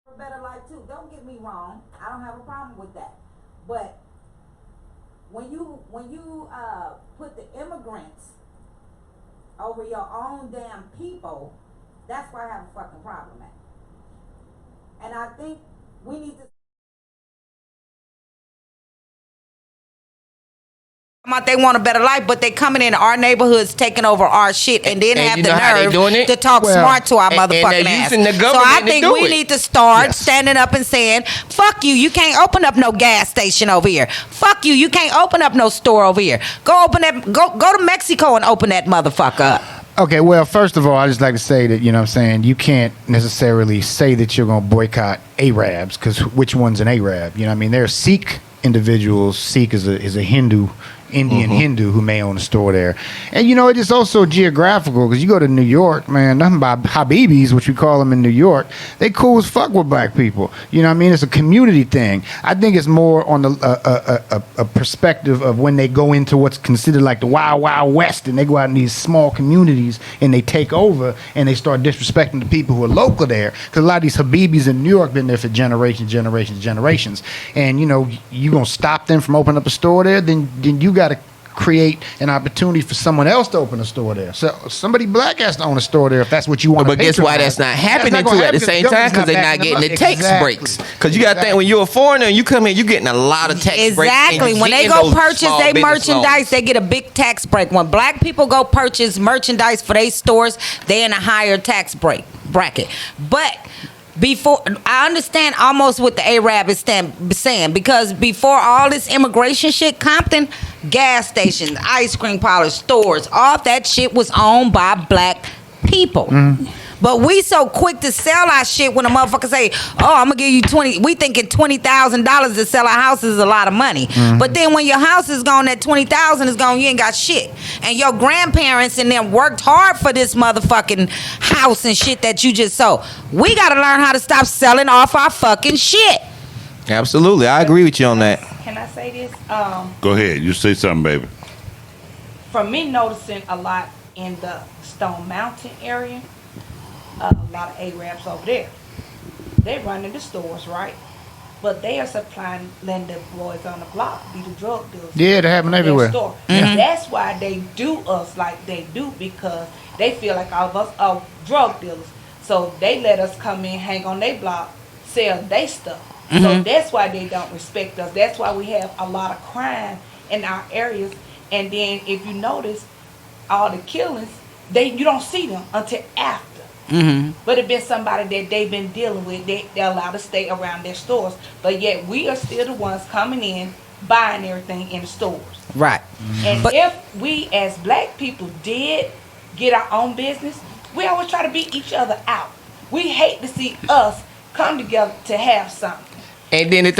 A better life too. Don't get me wrong. I don't have a problem with that. But when you put the immigrants over your own damn people, that's where I have a fucking problem at. And I think we need to. They want a better life, but they coming in our neighborhoods, taking over our shit, and then have the nerve to talk smart to our motherfucking ass. So I think we need to start standing up and saying, "Fuck you! You can't open up no gas station over here. Fuck you! You can't open up no store over here. Go open that. Go to Mexico and open that motherfucker up." Okay, well, first of all, I just like to say that, you know what I'm saying, you can't necessarily say that you're going to boycott Arabs, because which one's an Arab? You know what I mean? There are Sikh individuals. Sikh is a Hindu, Indian Hindu who may own a store there. And, you know, it is also geographical, because you go to New York, man, nothing but Habibis, which we call them in New York, they cool as fuck with black people. You know what I mean? It's a community thing. I think it's more on the a perspective of when they go into what's considered like the Wild Wild West, and they go out in these small communities and they take over and they start disrespecting the people who are local there. Because a lot of these Habibis in New York been there for generations. And, you know, you going to stop them from opening up a store there, then you got to create an opportunity for someone else to open a store there. So somebody black has to own a store there if that's what you want. But guess why that's not happening too at the same time? Because they're not getting the tax breaks. Because you got to think, when you're a foreigner and you come in, you're getting a lot of tax breaks. Exactly. When they go purchase their merchandise, they get a big tax break. When black people go purchase merchandise for their stores, they're in a higher tax bracket. But before, I understand almost what the Arab is saying, because before all this immigration shit, Compton, gas stations, ice cream parlors, stores, all that shit was owned by black people. But we so quick to sell our shit when a motherfucker say, "Oh, I'm gonna give you 20." We thinking $20,000 to sell our house is a lot of money. But then when your house is gone, that 20,000 is gone. You ain't got shit. And your grandparents and them worked hard for this motherfucking house and shit that you just sold. We gotta learn how to stop selling off our fucking shit. Absolutely, I agree with you on that. Can I say this? Go ahead, you say something, baby. From me noticing a lot in the Stone Mountain area, a lot of Arabs over there. They run in the stores, right? But they are supplying, letting the boys on the block be the drug dealers. Yeah, they happen everywhere. That's why they do us like they do, because they feel like all of us are drug dealers. So they let us come in, hang on their block, sell their stuff. So that's why they don't respect us. That's why we have a lot of crime in our areas. And then if you notice, all the killings, you don't see them until after. But it been somebody that they've been dealing with, they're allowed to stay around their stores. But yet we are still the ones coming in, buying everything in the stores. Right. And if we as black people did get our own business, we always try to beat each other out. We hate to see us come together to have something. And then the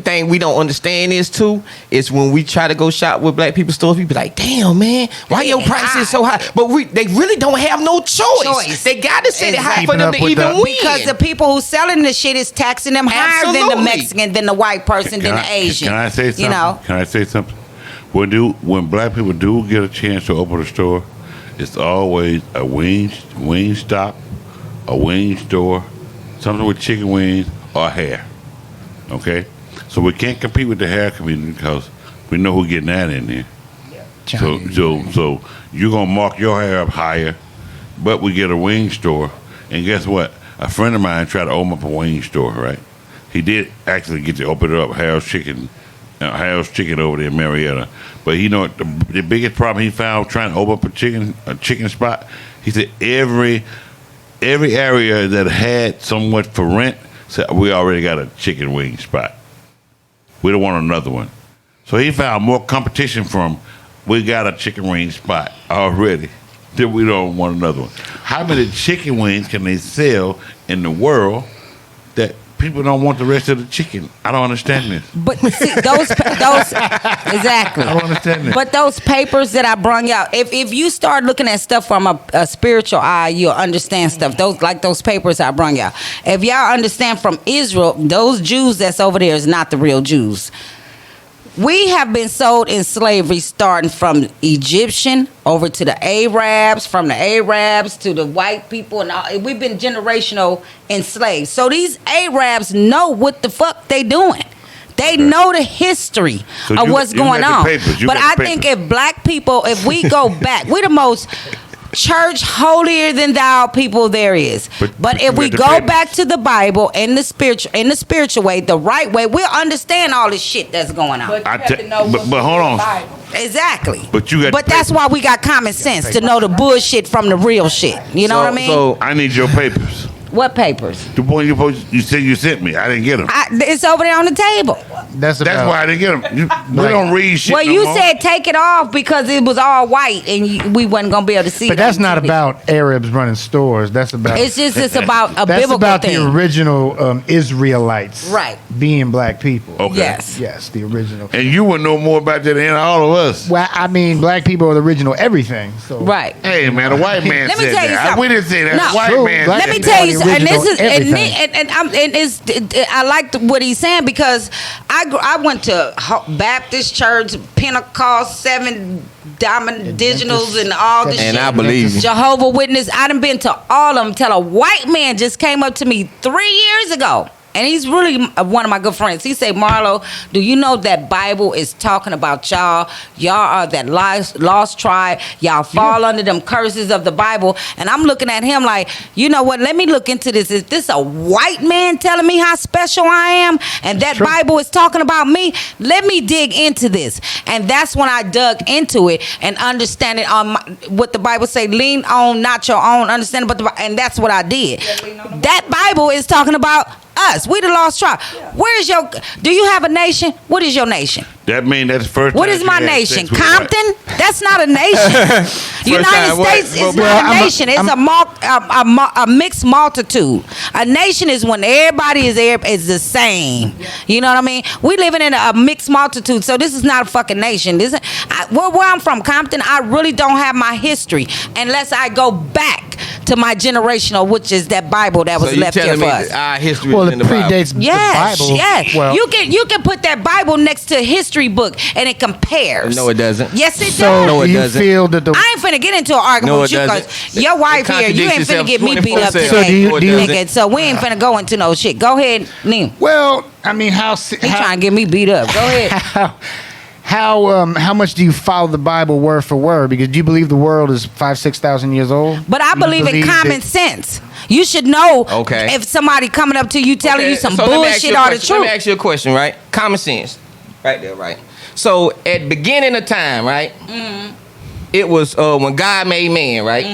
thing we don't understand is too, is when we try to go shop with black people stores, we be like, "Damn, man, why your prices so high?" But they really don't have no choice. They got to set it high for them to even win. Because the people who selling the shit is taxing them higher than the Mexican, than the white person, than the Asian. Can I say something? You know? Can I say something? When black people do get a chance to open a store, it's always a wing stop, a wing store, something with chicken wings or hair. Okay? So we can't compete with the hair community because we know who's getting that in there. So you're gonna mark your hair up higher, but we get a wing store, and guess what? A friend of mine tried to open up a wing store, right? He did actually get to open it up, Harold's Chicken over there in Marietta. But you know the biggest problem he found trying to open up a chicken spot? He said every area that had somewhat for rent said we already got a chicken wing spot. We don't want another one. So he found more competition from, we got a chicken wing spot already, then we don't want another one. How many chicken wings can they sell in the world that people don't want the rest of the chicken? I don't understand this. But see, those exactly. I don't understand this. But those papers that I brung out, if you start looking at stuff from a spiritual eye, you'll understand stuff. Those papers I brung out. If y'all understand from Israel, those Jews that's over there is not the real Jews. We have been sold in slavery starting from Egyptian over to the Arabs, from the Arabs to the white people, and all. We've been generational enslaved. So these Arabs know what the fuck they doing. They know the history of what's going on. But I think if black people, if we go back, we're the most church holier than thou people there is. But if we go back to the Bible in the spiritual way, the right way, we'll understand all this shit that's going on. But you have to know what's but hold in on. the Bible. Exactly. But that's why we got common sense to know the bullshit from the real shit. You know what I mean? So I need your papers. What papers? The one you said you sent me. I didn't get them. It's over there on the table. That's why I didn't get them. We don't read shit. Well, no you more. said take it off because it was all white and we wasn't gonna be able to see. But it that's on not TV. about Arabs running stores. That's about. It's about a that's biblical about thing. the original Israelites, Right. being black people. Okay. Yes. Yes, the original. And you would know more about that than all of us. Well, I mean, black people are the original everything. So Right. Hey, man, a white man Let me said tell you that. something. We didn't say that. No. A white True. man Black Let me said people tell are you the something. And this original is and, everything. I liked what he's saying because I went to Baptist church, Pentecost, Seven Dimensionals, and all this And shit. I believe you. Jehovah Witness. I done been to all of them. Till a white man just came up to me 3 years ago. And he's really one of my good friends. He said, Marlo, do you know that Bible is talking about y'all? Y'all are that lost tribe. Y'all fall under them curses of the Bible. And I'm looking at him like, you know what? Let me look into this. Is this a white man telling me how special I am? And that Bible is talking about me? Let me dig into this. And that's when I dug into it and understand it on what the Bible say, lean on not your own understanding, and that's what I did. That Bible is talking about us. We the lost tribe. Where is do you have a nation? What is your nation? That means that's the first What time is you my had nation? sex with a white- Compton? That's not a nation. United time, what? States is Well, not a nation. It's a mixed multitude. A nation is when everybody is the same. You know what I mean? We living in a mixed multitude, so this is not a fucking nation. Where I'm from, Compton, I really don't have my history unless I go back to my generational, which is that Bible that was So you left here telling for me us. our history well, is it in the Bible? predates Yes, the Bible. yes. Well, You can put that Bible next to a history book and it compares. No, it doesn't. Yes, it so does. No, it do you doesn't. feel that the I ain't finna get into an argument No, with it you doesn't. because your wife It here, you ain't contradicts finna get me beat up 24/7. today. So do you- nigga. So we ain't finna go into no shit. Go ahead, Neil. well, I mean, He trying to get me beat up. Go ahead. how much do you follow the Bible word for word? Because do you believe the world is 5,000-6,000 years old? But I Do you believe in common that- sense. You should know Okay. if somebody coming up to you telling Okay, you some so let me ask you bullshit a or the question. Let me truth. ask you a question, right? Common sense. Right there, right? So at the beginning of time, right? Mm-hmm. It was when God made man, right?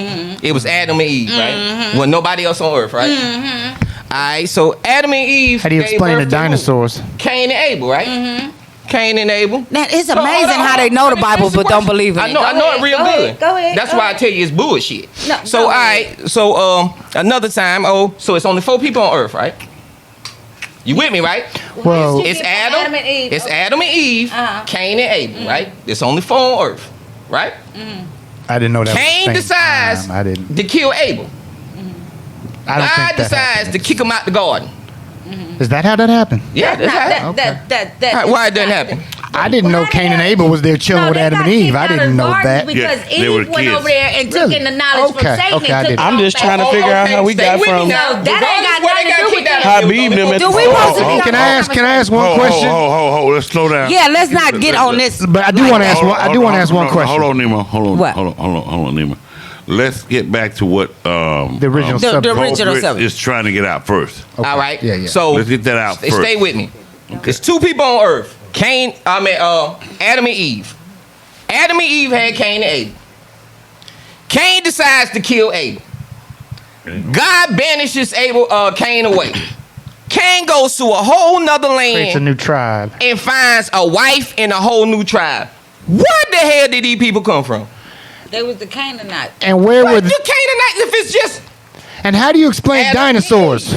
It was Adam and Eve, right? Mm-hmm. When nobody else on earth, right? All right, so Adam and Eve. How do you gave explain the birth to who? dinosaurs? Cain and Abel, right? Mm-hmm. Cain and Abel. Now, it's So, hold amazing on, how they hold know on. the Let me Bible finish the but don't question. believe in I it. know, I know it Go real ahead, good. go ahead, That's go why I ahead. tell you it's bullshit. No, So go all ahead. right, so another time, so it's only 4 people on earth, right? You with me, right? Well, You It's get Adam, Adam and Eve. it's Adam and Eve, Uh-huh. Cain and Abel, right? It's only 4 on earth, right? I didn't know that. Cain was the same decides time. I didn't. to kill Abel. I don't God think that decides happened. to kick him out the garden. Is that how that happened? Yeah, that's how. Why it doesn't happen? I didn't know Cain and Abel was there chilling with Adam and Eve. I didn't know that. Because Yeah, they were Eve went kids. over there and took Really? in the knowledge Okay, from Satan. okay, I and took didn't. it I'm off just back. trying to figure out how we Stay got with me from. now. No, that ain't got Where nothing they to do kicked with out it. How Abel? beam them at Do the we supposed to be Can I ask one Hold, question? hold. Let's slow down. Yeah, let's not get on this. But I do want to ask one. I do want to ask one question. Hold on, Nemo. What? Hold on, Nemo. Let's get back to what The original The subject. original Kolgritz subject. is trying to get out first. Okay. All right. Yeah, yeah. So Let's get that out first. Stay with me. There's 2 people on earth. Adam and Eve. Adam and Eve had Cain and Abel. Cain decides to kill Abel. God banishes Cain away. Cain goes to a whole nother Creates a land new tribe. and finds a wife in a whole new tribe. Where the hell did these people come from? They was the Canaanite. And where were? You Canaanites if it's just And how do you explain Adam and dinosaurs?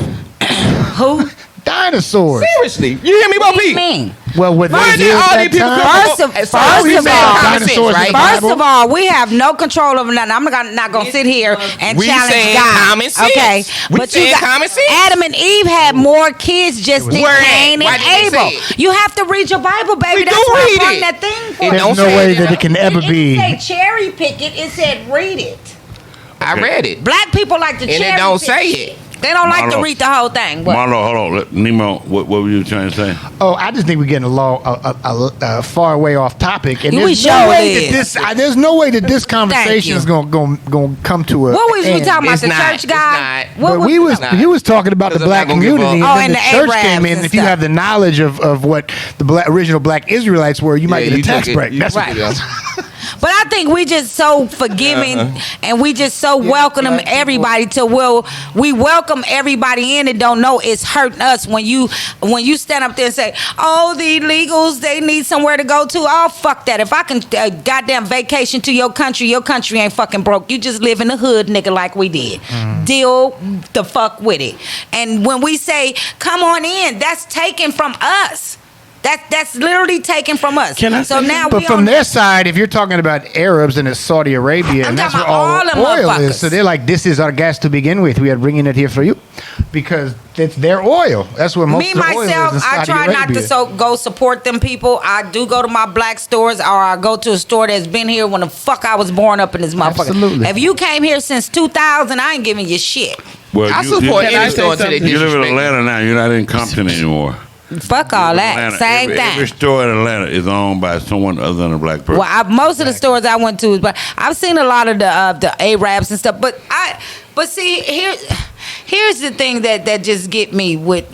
Who? dinosaurs. Seriously, you hear me, Bo What do you P? mean? Well, with Why did all these people First of- first first we of said all- common sense, dinosaurs right? in the First Bible. of all, we have no control over nothing. I'm not gonna sit here and We challenge saying God. common sense. Okay, We but you saying got common sense. Adam and Eve had more kids just than Where at? Cain Why and did they Abel. say it? You have to read your Bible, baby. We That's do why read I brought it. that thing for It you. There's don't no say way that. that it can ever It be. didn't say cherry pick it. It said read it. I read it. Black people like to And it cherry don't pick say shit. it. They don't like to Marlo. read the whole thing. But Marlo, hold on. Nemo, what were you trying to say? Oh, I just think we're getting a far way off topic, and We there's sure no way is. there's no way that this conversation you. is going to come to a. what was we end. talking about? It's The not. church It's guy? not. What But was we was not. he was talking about the Because I'm black not gonna give community, up. Oh, and and then the the church Arabs came in. and If you stuff. have the knowledge of what the original black Israelites were, you might Yeah, get a you tax took it. break. You That's took what it, yeah. But I think we just so forgiving and we just so welcome everybody to we welcome everybody in that don't know it's hurting us when you stand up there and say, oh, the illegals, they need somewhere to go to. Oh, fuck that. If I can goddamn vacation to your country ain't fucking broke. You just live in the hood, nigga, like we did. Deal the fuck with it. And when we say, come on in, that's taken from us. That's literally taken from us. Can I so say now But we from on their side, if you're talking about Arabs and it's Saudi Arabia, I'm and that's where talking all about the all them oil motherfuckers. is, so they're like, this is our gas to begin with. We are bringing it here for you because it's their oil. That's where most Me of the oil myself, is in Saudi I try not Arabia. to go support them people. I do go to my black stores, or I go to a store that's been here when the fuck I was born up in this motherfucker. Absolutely. If you came here since 2000, I ain't giving you shit. Well, I you, support you, Can I any say store until they something? you live in disrespect me. Atlanta now. You're not in Compton anymore. Fuck all that. Atlanta, Same thing. every store in Atlanta is owned by someone other than a black person. Well, most of the stores I went to, but I've seen a lot of the Arabs and stuff. But see, here's the thing that just get me with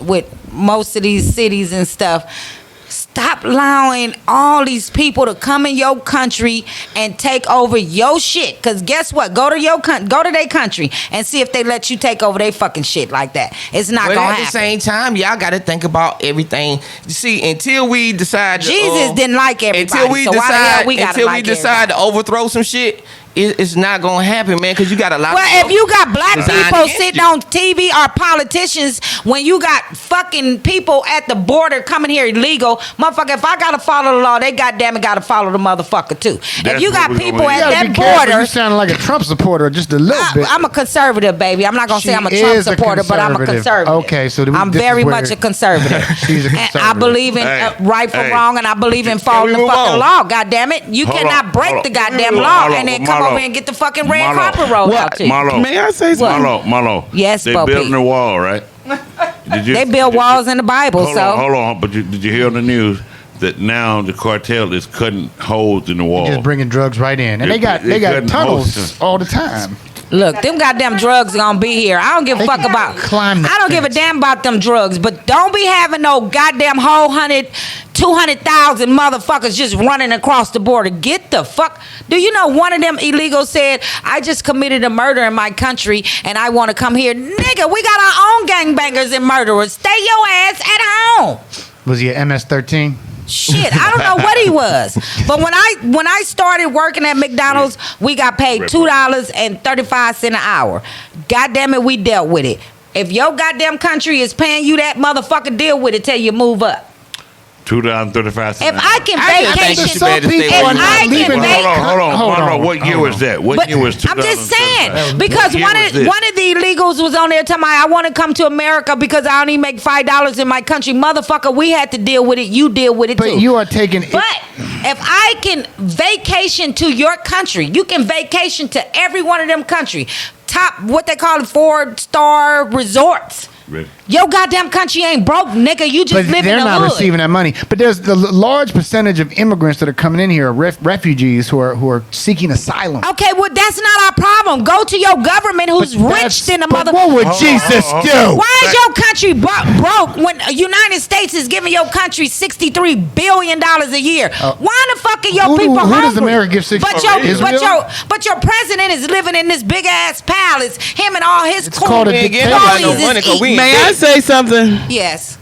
most of these cities and stuff. Stop allowing all these people to come in your country and take over your shit. Cause guess what? Go to their country and see if they let you take over their fucking shit like that. It's not But gonna at happen. the same time, y'all got to think about everything. You see, until we decide, Jesus didn't like everybody. Until we so why the hell we gotta until like we decide everybody? to overthrow some shit, it's not gonna happen, man. Because you got a lot. Well, of if you got black designed people against sitting you. on TV or politicians, when you got fucking people at the border coming here illegal, motherfucker, if I gotta follow the law, they goddamn it gotta follow the motherfucker too. That's if you got what we people gonna at You gotta that be careful. border, You sound like a Trump supporter just a little bit. I'm a conservative, baby. I'm not gonna say She I'm a Trump is a supporter, but I'm a conservative. conservative. Okay, so I'm this is very where- much a conservative. She's a And I conservative. believe in Hey, right from hey. wrong, and I believe in Can following we the move fucking on? law. God damn it, you Hold cannot on, break hold the on. goddamn Marlo, law Marlo, and then come Marlo. over and get the fucking red Marlo. carpet rolled What? out to you. Marlo, May I say something? Marlo. Yes, they Bo P. building a wall, right? Did you, They build walls in the Bible, Hold so. on, hold on. But did you hear on the news that now the cartel is cutting holes in the wall? just bringing drugs right in, and They- they got they cutting tunnels holes. all the time. Look, them goddamn drugs gonna be here. I don't give a They fuck can about. climb the I don't give a fence. damn about them drugs, but don't be having no goddamn whole 200,000 motherfuckers just running across the border. Get the fuck. Do you know one of them illegals said, "I just committed a murder in my country and I want to come here." Nigga, we got our own gangbangers and murderers. Stay your ass at home. Was he a MS-13? Shit, I don't know what he was. But when I started working at McDonald's, we got paid $2.35 an hour. God damn it, we dealt with it. If your goddamn country is paying you that, motherfucker, deal with it till you move up. $2.35. If I can I just think vacation, you better stay if where you I are. can Hold on. Hold on, What year hold was on. that? What But year was I'm just saying, $2.35? because What year one was of this? the illegals was on there telling me, I want to come to America because I only make $5 in my country. Motherfucker, we had to deal with it. You deal with it But too. you are taking. But if I can vacation to your country, you can vacation to every one of them country. Top, what they call it, 4-star resorts. Really? Your goddamn country ain't broke, nigga. You just But live in they're the not hood. receiving that money. But there's the large percentage of immigrants that are coming in here, refugees who are seeking asylum. Okay, well, that's not our problem. Go to your government who's But rich that's- than a but mother. what would Hold on, Jesus hold on. do? Why is your country broke when the United States is giving your country $63 billion a year? Why the fuck are your Who do- people who hungry? does America give $63 but your president is living in this big ass palace. Him and all his It's called a We ain't getting dictatorship. nobody no money 'cause we ain't May I dead. say something? Yes.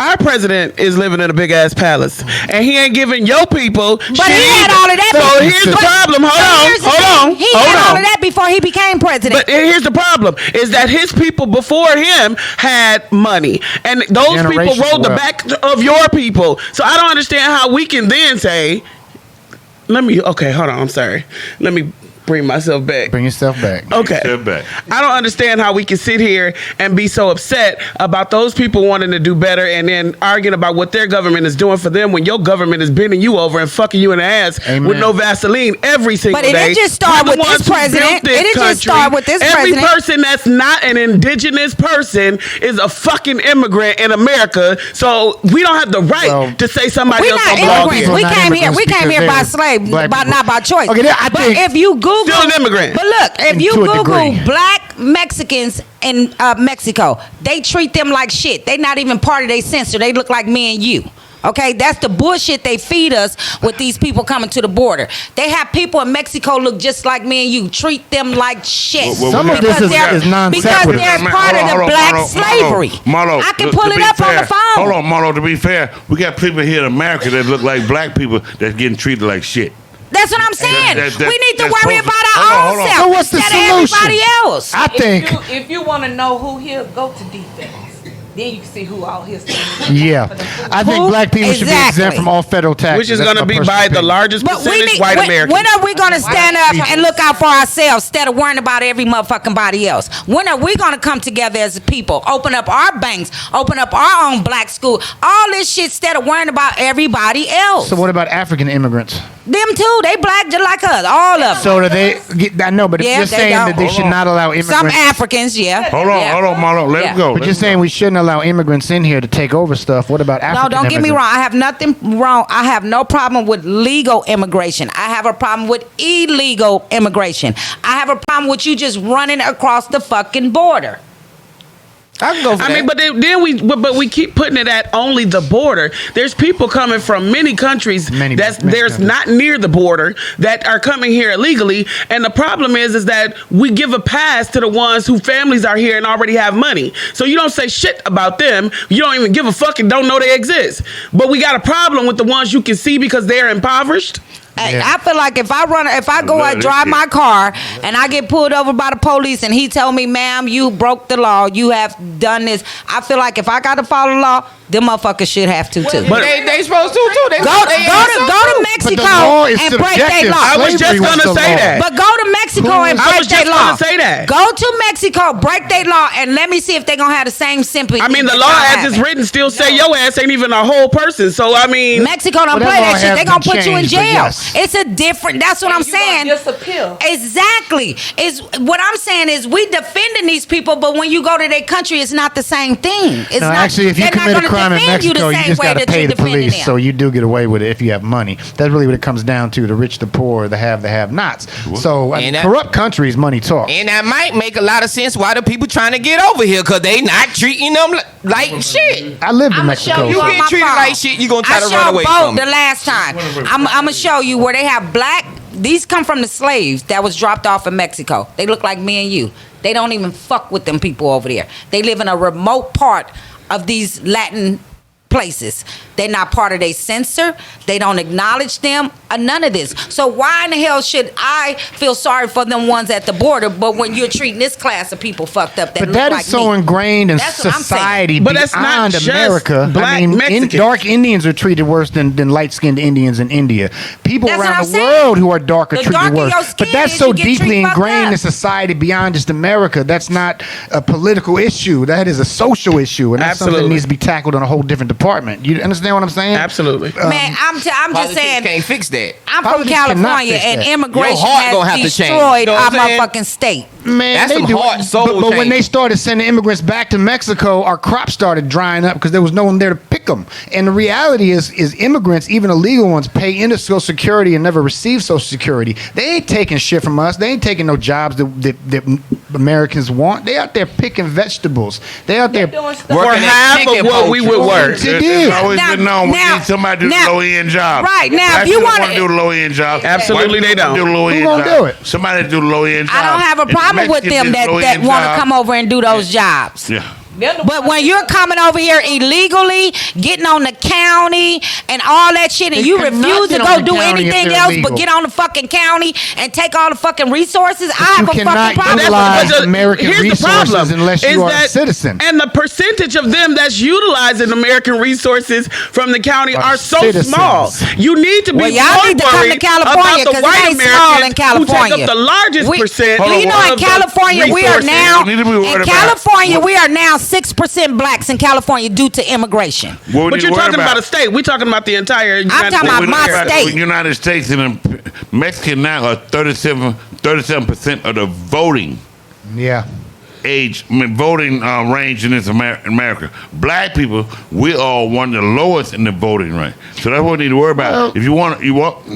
Our president is living in a big ass palace, and he ain't giving your people. But he had all of that. So here's the problem. Hold on. He had all of that before he became president. But here's the problem: is that his people before him had money, and those people rode the back of your people. So I don't understand how we can then say, Okay, hold on. I'm sorry. Let me bring myself back. Bring yourself back. Okay. I don't understand how we can sit here and be so upset about those people wanting to do better and then arguing about what their government is doing for them when your government is bending you over and fucking you in the ass with no Vaseline every single day. But it didn't just start with this president. It didn't just start with this president. Every person that's not an indigenous person is a fucking immigrant in America. So we don't have the right to say somebody else don't belong here. We came here by slave, not by choice. Okay, but if you Google, still an immigrant. But look, if you Google black Mexicans in Mexico, they treat them like shit. They not even part of their censor. They look like me and you. Okay, that's the bullshit they feed us with these people coming to the border. They have people in Mexico look just like me and you. Treat them like shit. Some of this is non-sequitur. Because they're part of the black slavery. Marlo, I can pull it up on the phone. Hold on, Marlo, to be fair, we got people here in America that look like black people that's getting treated like shit. That's what I'm saying. We need to worry about our hold own on. self So what's the instead of solution? everybody else. I think. If you want to know who here, go to defense. Then you can see who all his. Yeah, I think black people should be exempt from all federal taxes. Which is going to be by the largest percentage white Americans. When are we going to stand up and look out for ourselves instead of worrying about every motherfucking body else? When are we going to come together as a people, open up our banks, open up our own black school, all this shit instead of worrying about everybody else? So what about African immigrants? Them too, they black just like us, all of them. So do they? I know, but if you're saying that they should not allow immigrants. Some Africans, yeah. Hold on, Marlo, let him go. But you're saying we shouldn't allow immigrants in here to take over stuff. What about African No, don't get me wrong. I have nothing wrong. I have no problem with legal immigration. I have a problem with illegal immigration. I have a problem with you just running across the fucking border. I can go for that. I mean, but we keep putting it at only the border. There's people coming from many countries Many there's countries. not near the border that are coming here illegally. And the problem is that we give a pass to the ones whose families are here and already have money. So you don't say shit about them. You don't even give a fuck and don't know they exist. But we got a problem with the ones you can see because they're impoverished. I feel like if I go and drive my car and I get pulled over by the police and he tell me, ma'am, you broke the law, you have done this. I feel like if I got to follow the law, them motherfuckers should have to too. But they supposed to too. Go to Mexico and break their law. I was just gonna say that. But go to Mexico and break their law. Say that. Go to Mexico, break their law, and let me see if they're gonna have the same sympathy. I mean, the law as it's written still say your ass ain't even a whole person. So I mean, Mexico don't play that shit. They gonna put you in jail. It's a different. That's what I'm saying. Disappear. Exactly. Is what I'm saying is we defending these people, but when you go to their country, it's not the same thing. It's No, not, actually, if you commit a crime in Mexico, you just got to pay the police. Them. So you do get away with it if you have money. That's really what it comes down to: the rich, the poor, the have-nots. So corrupt countries, money talks. And that might make a lot of sense why the people trying to get over here because they not treating them like shit. I lived in Mexico. You get treated like shit, you gonna try to run away from it. The last time, I'm gonna show you where they have black. These come from the slaves that was dropped off in Mexico. They look like me and you. They don't even fuck with them people over there. They live in a remote part of these Latin places. They're not part of their censor. They don't acknowledge them. None of this. So why in the hell should I feel sorry for them ones at the border? But when you're treating this class of people fucked up, but that is so ingrained in society but that's not beyond America. Black Mexicans. Dark Indians are treated worse than light-skinned Indians in India. People around the world who are darker treated worse. But that's so deeply ingrained in society beyond just America. That's not a political issue. That is a social issue, and that's something that needs to be tackled in a whole different department. You understand what I'm saying? Absolutely. Man, I'm just saying. Can't fix that. I'm from California, and immigration has destroyed our motherfucking state. Man, they do. But when they started sending immigrants back to Mexico, our crops started drying up because there was no one there to pick them. And the reality is immigrants, even illegal ones, pay into Social Security and never receive Social Security. They ain't taking shit from us. They ain't taking no jobs that Americans want. They out there picking vegetables. They out there for half of what we would work. It's always been known we need somebody to do the low-end job. Right now, if you want to do the low-end job, absolutely they don't. Who gonna do it? Somebody do the low-end job. I don't have a problem with them that want to come over and do those jobs. Yeah. But when you're coming over here illegally, getting on the county and all that shit, and They you cannot refuse to get go on the do county if anything they're else illegal. but get on the fucking county and take all the fucking resources, I have you a cannot fucking problem. utilize But American here's the resources problem, unless you is are a that- citizen. And the percentage of them that's utilizing American resources from the county are so citizens. small. You need to be Well, y'all more need to come to worried California, about the 'cause it white ain't small in Americans who California. take up the largest percent. You know, in of the California, we are resources. now We need to be worried in about California. what- We are now 6% blacks in California due to immigration. What we But need you're to worry talking about a state. We're talking about the entire. United talking about States. my state. The United States and Mexican now are 37% of the voting Yeah. age, voting range in this America. Black people, we are one of the lowest in the voting range. So that's what we need to worry about. Well- If you want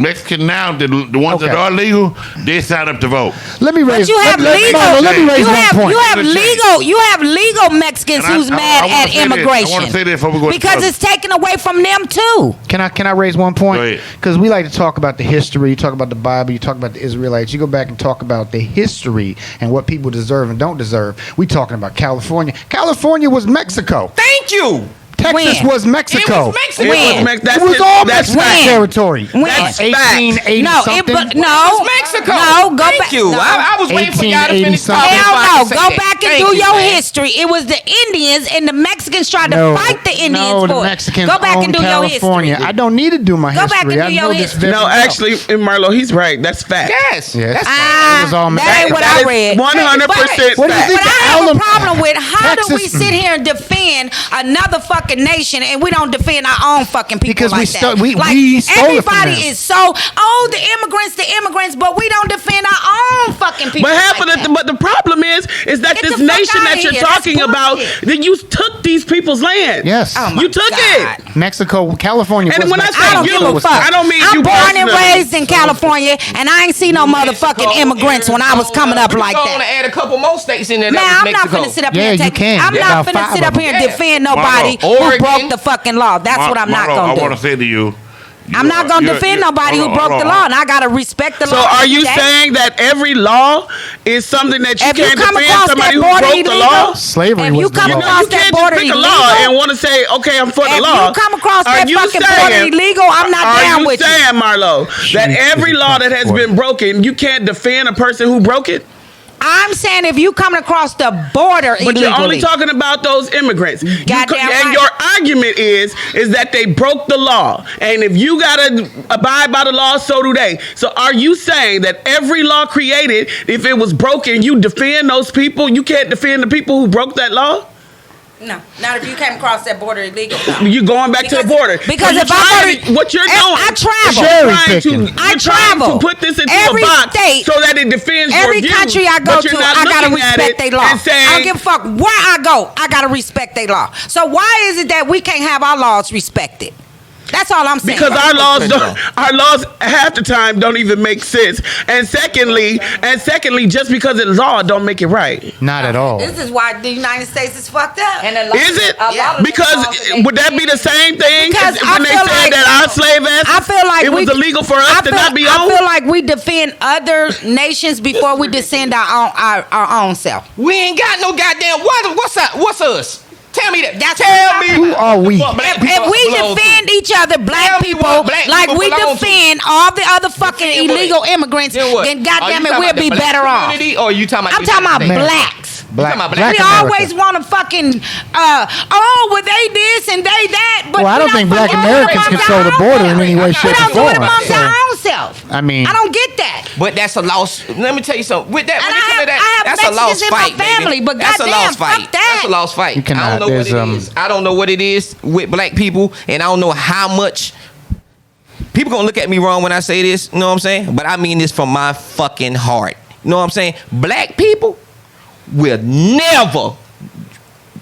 Mexican now, the ones that Okay. are legal, they sign up to vote. Let me raise. But you have let legal. me raise You one have point. you have Let's change. legal. You have legal Mexicans And who's I mad wanna at say this. immigration. I wanna say this before we go because further. it's taken away from them too. Can I raise one Go point? ahead. Because we like to talk about the history, you talk about the Bible, you talk about the Israelites. You go back and talk about the history and what people deserve and don't deserve. We talking about California. California was Mexico. Thank you. Texas When? was Mexico. It was Mexico. When? It was all That's Mexican fact. territory. When? That's 1880 No, something. no, Mexico. No, go Thank back. you. No. I was waiting for y'all to 1880 finish something. talking. Hell before I no, could say go that. back and Thank do you, your man. history. It was the Indians and the Mexicans tried to No, fight the Indians no, for the it. Mexicans Go back and owned do your California. history. I don't need to do my Go history. back and do I your know this history. very No, well. actually, Marlo, he's right. That's fact. Yes. Yes. That's It was all that ain't what That I is read. 100% What do you fact. think? But I have a Alum- problem with how do we Texas- sit here and defend another fucking nation and we don't defend our own fucking people Because we like stole- that? we like, stole it from everybody them. is so the immigrants, but we don't defend our own fucking people. But half like of that. but the problem is that Get this the fuck nation outta that you're here. That's talking about, bullshit. that you took these people's land. Yes. Oh my You took God. it. Mexico, California. And was when I Mexico. say I don't you, give a fuck. I don't mean I'm you born and personally. raised in California, and I ain't seen no motherfucking immigrants when I was coming up like We're going to that. add a couple more states in there. Man, that I'm was not Mexico. finna sit up Yeah, here and you take. can. I'm Yeah, not about finna 5 sit of up them. here and Yeah. defend nobody who Oregon. broke the fucking law. That's what I'm not Marlo, gonna I want do. to say to you. I'm not gonna defend nobody who broke the law, and I gotta respect the So law. are you every day. saying that every law is something that you If you can't come defend across somebody that who border broke the illegal, law? Slavery if was you the come law. across You that can't border just pick a illegal, law and want to say, okay, I'm for the if law. you come across Are that you fucking saying- border illegal, I'm not down with Are you you. saying, Marlo, that every law that has been broken, you can't defend a person who broke it? I'm saying if you coming across the border But illegally, you're only talking about those immigrants. Goddamn And right. your argument is that they broke the law. And if you gotta abide by the law, so do they. So are you saying that every law created, if it was broken, you defend those people? You can't defend the people who broke that law? no, not if you came across that border illegal. No. You going back to the border. Because So if you're I trying go to- what you're if doing, I travel. is Cherry you're trying picking. to, I you're trying travel. to put this into Every a box state, so that it defends Every your view, country I go but you're to, not I gotta looking at respect it their law. and saying, I don't give a fuck where I go. I gotta respect their law. So why is it that we can't have our laws respected? That's all I'm saying. because our laws half the time don't even make sense. And secondly, just because it's law don't make it right. Not at all. This is why the United States is fucked up. And a lot, Is it? a lot of the Because laws that they would that be the same thing Because as I when they feel said like- that our slave ass I feel like it was illegal for us to not be I owned? feel like we defend other nations before we defend our own self. We ain't got no goddamn. What's us? Tell me that. That's Tell what me. I'm Who are we? If we defend each other, black Tell me people, what black like people we belong to. defend all the other fucking Defend what? illegal immigrants, Then what? then Are goddamn you it, talking we'll about be the black better off. community, or you talking about? I'm talking about United States? blacks. Black, talking about black We America. always want to fucking, well, they this and they that. But Well, I we don't think black fucking do it Americans amongst control the our border own in any way, self. shape, We or don't do it form. amongst So, our own self. I mean- I don't get that. But that's a lost. Let me tell you something. With that, And when it I come to that, have that's a lost Mexicans in my fight, family, baby. but That's a goddamn, lost fight. fuck that. That's a lost fight. You cannot. I don't know what it There's, is. I don't know what it is with black people, and I don't know how much. People gonna look at me wrong when I say this. You know what I'm saying? But I mean this from my fucking heart. You know what I'm saying? Black people will never.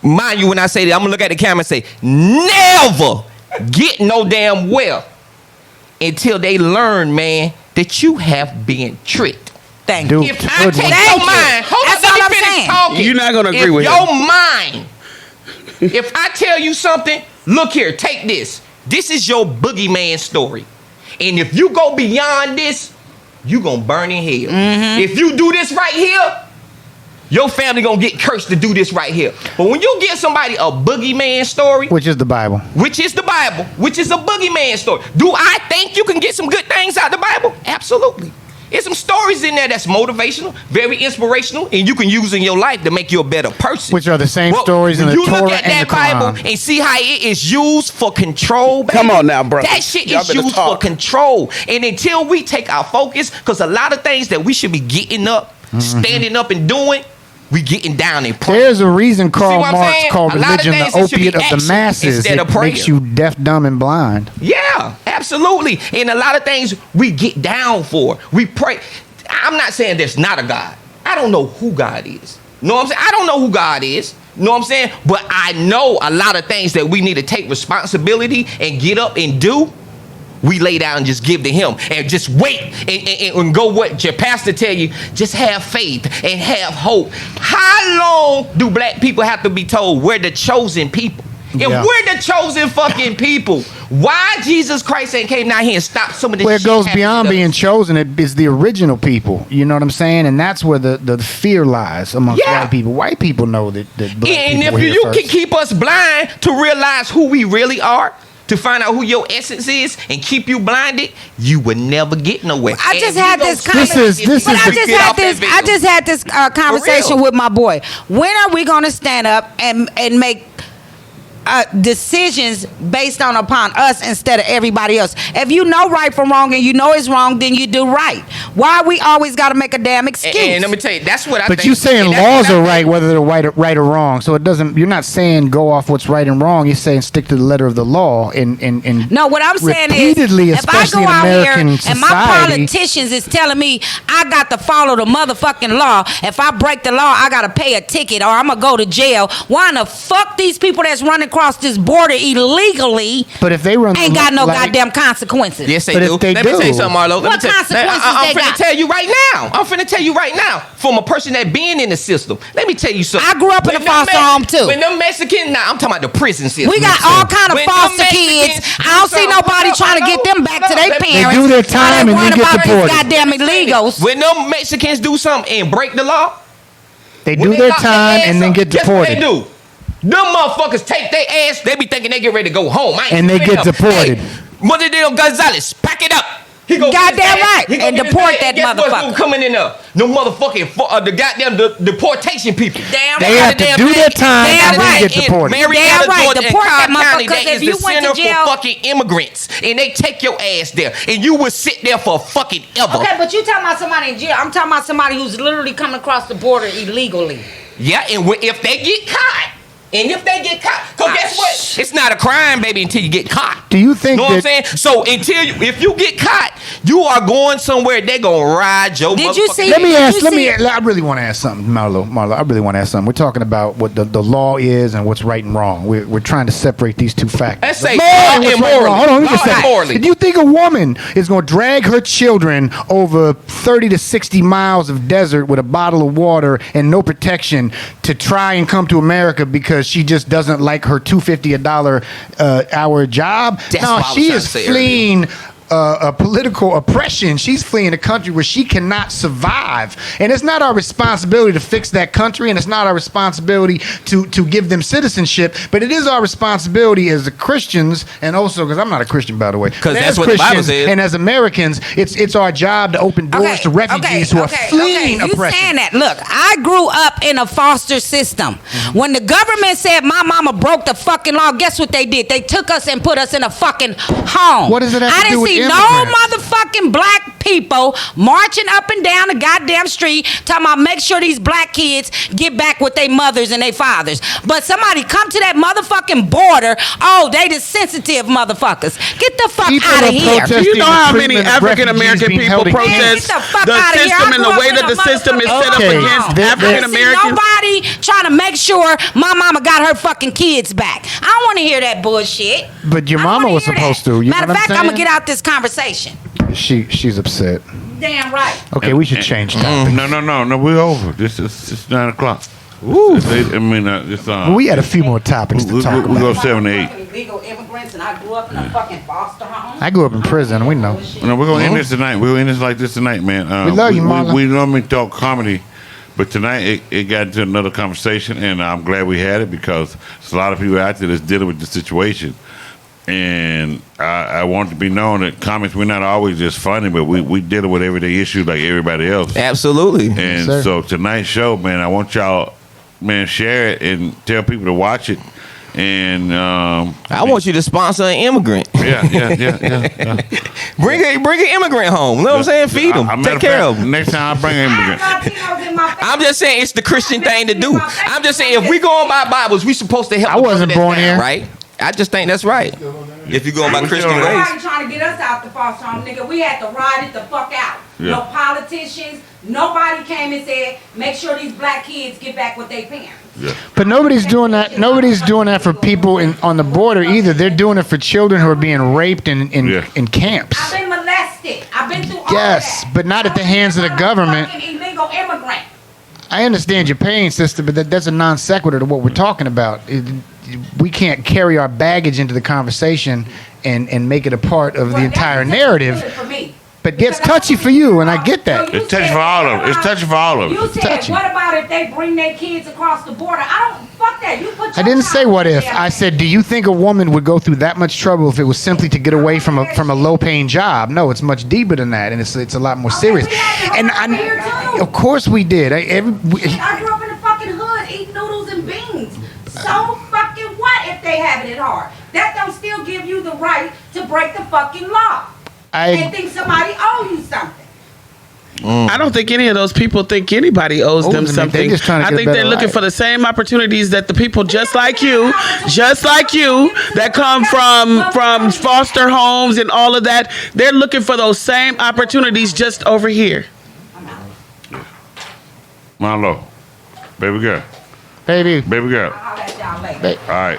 Mind you, when I say that, I'm gonna look at the camera and say, never get no damn well until they learn, man, that you have been tricked. Thank Dude, you. If I good take one. your Thank you. mind, hold That's on, all let I'm me finish saying. talking. You're not gonna agree If with your him. mind, if I tell you something, look here, take this. This is your boogeyman story. And if you go beyond this, you gonna burn in hell. Mm-hmm. If you do this right here, Your family gonna get cursed to do this right here. But when you give somebody a boogeyman story, Which is the Bible. which is the Bible, which is a boogeyman story, do I think you can get some good things out of the Bible? Absolutely. There's some stories in there that's motivational, very inspirational, and you can use in your life to make you a better person. Which are the same Well, stories in when the you Torah look at and that the Bible Quran. and see how it is used for control, baby. Come on now, bro. That shit Y'all is better used for talk. control. And until we take our focus, because a lot of things that we should be getting up, standing up and doing, we getting down and praying. There's a reason Karl what I'm Marx saying? called A lot of religion the things that should be opiate of the action masses. instead It of prayer. makes you deaf, dumb, and blind. Yeah, absolutely. And a lot of things we get down for. We pray. I'm not saying there's not a God. I don't know who God is. Know what I'm saying? I don't know who God is. Know what I'm saying? But I know a lot of things that we need to take responsibility and get up and do. We lay down and just give to him and just wait and go what your pastor tell you. Just have faith and have hope. How long do black people have to be told we're the chosen people? If Yeah. we're the chosen fucking people, why Jesus Christ ain't came down here and stopped some of this Where it shit goes happening beyond to being us? chosen, it is the original people. You know what I'm saying? And that's where the fear lies amongst Yeah. white people. White people know that black And people if were here you first. can keep us blind to realize who we really are, to find out who your essence is, and keep you blinded, you will never get nowhere. I And just we had gonna this see conversation. This is But I the- just get had off this. that I video. just had this conversation real. with my boy. When are we going to stand up and make decisions based upon us instead of everybody else? If you know right from wrong and you know it's wrong, then you do right. Why we always got to make a damn excuse? And let me tell you, that's what I But think. you saying And that's laws what I are think. right, whether they're right or wrong. So it doesn't. You're not saying go off what's right and wrong. You're saying stick to the letter of the law. And No, what I'm saying is, repeatedly, if I especially go in out here American and my society, politicians is telling me I got to follow the motherfucking law, if I break the law, I got to pay a ticket or I'm going to go to jail. Why in the fuck these people that's running across this border illegally but if they run, ain't got no like- goddamn consequences? Yes, they But do. if they Let me do- tell you something, Marlo. What consequences I'm they finna got? tell you right now. I'm finna tell you right now. From a person that been in the system. Let me tell you something. I grew up in When a them foster home, too. When them Mexican, nah, I'm talking about the prison system. We got all kind of When them foster Mexicans kids. do I don't see something- nobody hold up, trying to get them back to their let me- parents. do their While time they and then worried get about these deported. goddamn illegals. When them Mexicans do something and break the law, they when do they their lock time ass and then up, get guess what deported. they do? Them motherfuckers take their ass. They be thinking they get ready to go home. I ain't And they scared get of them. deported. Hey, Montevideo Gonzalez, pack it up. He go Goddamn get his bag. right. He go And get his deport bag. that Guess what's motherfucker. coming in there? No motherfucking the goddamn deportation people. Damn They right. have to do their time Damn and then right. get deported. Marietta, Damn right. Georgia, and Deport that Cobb County, motherfucker, that 'cause is if you the went to center jail- for fucking immigrants, and they take your ass there, and you will sit there for fucking ever. Okay, but you talking about somebody in jail. I'm talking about somebody who's literally coming across the border illegally. Yeah, and if they get caught, cause guess what? It's not a crime, baby, until you get caught. Do you think Know what I'm that- saying? So if you get caught, you are going somewhere. They gonna ride your. Did you motherfucking- see- Let me Did ask. you Let me. see- I really want to ask something, Marlo. I really want to ask something. We're talking about what the law is and what's right and wrong. We're trying to separate these two factors. Let's The say law law and what's and right and wrong. morally. Hold on, let me Law just and say. morally. Do you think a woman is going to drag her children over 30 to 60 miles of desert with a bottle of water and no protection to try and come to America because she just doesn't like her $250 hour job? That's No, what I was she trying is to say fleeing a political oppression. She's fleeing a country where she cannot survive, and it's not our responsibility to fix that country, and it's not our responsibility to give them citizenship, but it is our responsibility as Christians, and also because I'm not a Christian, by the way, 'Cause but that's as what the Bible Christians says. and as Americans, it's our job to open doors to refugees who are fleeing You oppression. saying that? Look, I grew up in a foster system. Mm-hmm. When the government said my mama broke the fucking law, guess what they did? They took us and put us in a fucking home. What does it have to I do didn't with see no immigrants? motherfucking black people marching up and down the goddamn street talking about make sure these black kids get back with their mothers and their fathers. But somebody come to that motherfucking border, oh, they the sensitive motherfuckers. Get the fuck People out of are here. protesting Do you know how the many treatment of African American refugees being people held against. Man, protest get the fuck the outta here. system I and grew the way up that in a the system is set up Okay, against there- African I didn't see Americans? nobody trying to make sure my mama got her fucking kids back. I don't want to hear that bullshit. But your I don't mama wanna was hear that. supposed to. You Matter know of what fact, I'm I'm gonna saying? get out this conversation. She's upset. Damn right. Okay, we should change topic. No, we're over. This is it's 9 o'clock. Ooh. It's Well, we had a few more topics to talk we go about. 7 to 8. Illegal immigrants, and I grew up in a fucking foster home. I grew up in prison. We know. No, we're gonna end this tonight. We'll end this like this tonight, man. We love you, Marlo. We normally talk comedy, But tonight it got into another conversation, and I'm glad we had it because there's a lot of people out there that's dealing with the situation. And I want to be known that comics, we're not always just funny, but we dealing with everyday issues like everybody else. Absolutely. And Yes, so tonight's show, man, I want y'all, man, share it and tell people to watch it. And I want you to sponsor an immigrant. yeah. Bring an immigrant home. You know what I'm saying? Feed them. Take care of them. Next time I bring an immigrant. I'm just saying it's the Christian thing to do. I'm just saying if we going by Bibles, we supposed to help. I wasn't born here. Right? I just think that's right. If you going by Christian ways. Nobody trying to get us out the foster home, nigga. We had to ride it the fuck out. Yeah. No politicians. Nobody came and said, make sure these black kids get back with their parents. Yeah. But nobody's doing that. Nobody's doing that for people on the border either. They're doing it for children who are being raped in camps. I've been molested. I've been through all Yes, that. but not at the hands of the government. I'm a fucking illegal immigrant. I understand your pain, sister, but that's a non sequitur to what we're talking about. We can't carry our baggage into the conversation and make it a part of the entire narrative. For me. But it gets touchy for you, and I get that. It's touchy for all of them. It's touchy for all of them. You said, touchy. what about if they bring their kids across the border? I don't, fuck that. You put I your didn't say child what if. there. I said, do you think a woman would go through that much trouble if it was simply to get away from a low paying job? No, it's much deeper than that, and it's a lot more serious. we had to And go over here, too. of course we did. I grew up in the fucking hood eating noodles and beans. So fucking what if they have it hard? That don't still give you the right to break the fucking law and think somebody owe you something. I don't think any of those people think anybody owes them They're something. just trying to I get a think better they're looking life. for the same opportunities that the people just like you that come from foster homes and all of that. They're looking for those same opportunities just over here. Marlo, baby girl, baby. baby girl. I'll let y'all later. All right.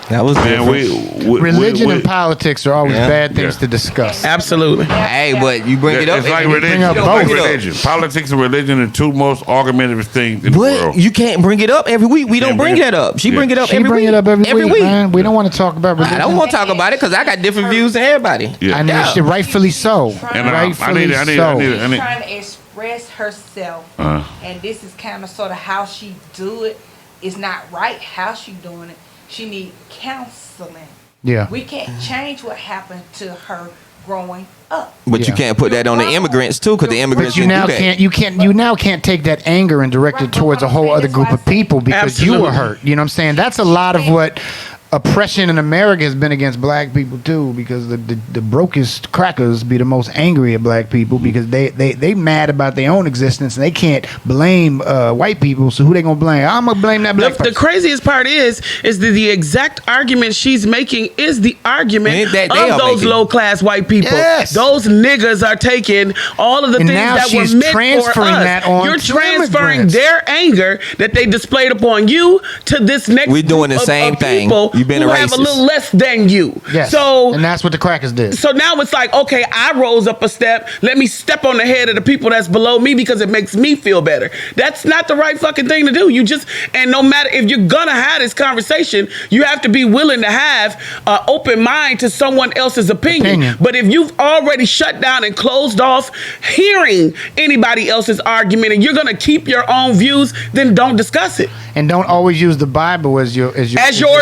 That was Man, different. Religion and politics are always Yeah. bad things Yeah. to discuss. Absolutely. Hey, but you bring it up. It's like and- religion. up It's both. like Bring it up. religion. Politics and religion are two most argumentative things in the But world. you can't bring it up every week. We don't Can't bring bring it- that up. She Yeah. bring it up She every bring week. it up every week, man. We don't want to talk about religion. I don't want to talk about it because I got different views than everybody. Yeah. I know, she rightfully so. And Rightfully I need She's it. trying to express herself, and this is kind of sort of how she do it. It's not right how she doing it. She need counseling. Yeah. We can't change what happened to her growing up. But you Yeah. can't put that on the immigrants too, because the immigrants But you didn't now do that. you now can't take that anger and direct it towards a whole other group of people because you were Absolutely. hurt. You know what I'm saying? That's a lot of what oppression in America has been against black people too, because the Brokest Crackers be the most angry at black people because they mad about their own existence and they can't blame white people. So who they gonna blame? I'm gonna blame that black The person. craziest part is that the exact argument she's making is the argument They of are those making. low class white people. Yes. Those niggas are taking all of the And things now that were she's meant for transferring us. that on You're to transferring immigrants. their anger that they displayed upon you to this next We're doing group the of- same of thing. people You've been who a have a racist. little less than you. Yes. So and that's what the Crackers did. so now it's like, okay, I rose up a step. Let me step on the head of the people that's below me because it makes me feel better. That's not the right fucking thing to do. You just, and no matter if you're gonna have this conversation, you have to be willing to have an open mind to someone else's opinion. But if you've already shut down and closed off hearing anybody else's argument and you're gonna keep your own views, then don't discuss it. And don't always use the Bible as your go-to.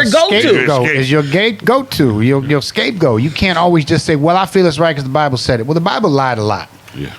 scapegoat, as your go-to, your scapegoat. You can't always just say, "Well, I feel it's right because the Bible said it." Well, the Bible lied a lot. Yeah.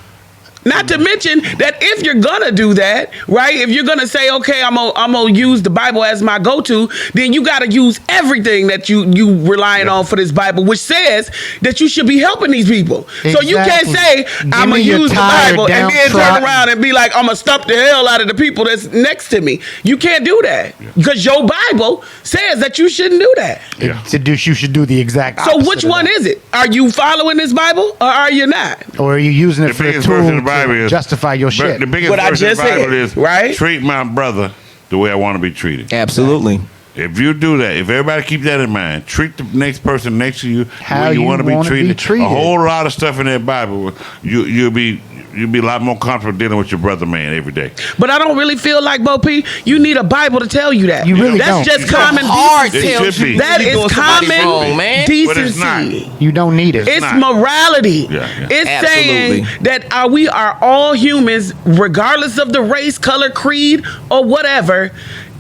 Not to mention that if you're gonna do that, right? If you're gonna say, okay, I'm gonna use the Bible as my go-to, then you gotta use everything that you relying on for this Bible, which says that you should be helping these people. So you can't Exactly. say, Give I'm gonna me your use the tired, Bible and then turn downtrodden- around and be like, I'm gonna stump the hell out of the people that's next to me. You can't do that. Because your Bible says that you shouldn't do that. Yeah. You should do the exact So opposite which of one that. is it? Are you following this Bible or are you not? Or are you using it The for the biggest tool verse in the Bible to is justify your shit? The biggest What I verse in the just said, Bible is right? treat my brother the way I want to be treated. Absolutely. If you do that, if everybody keep that in mind, treat the next person next to you the How way you you want to be wanna be treated. treated. A whole lot of stuff in that Bible, you'll be you'd be a lot more comfortable dealing with your brother man every day. But I don't really feel like, Bo P, you need a Bible to tell you that. You really That's don't. just common Hard decency. It should be. That You is doing somebody common wrong, man. But it's not. decency. You don't need it. It's not. morality. Yeah. It's Absolutely. saying that we are all humans, regardless of the race, color, creed, or whatever,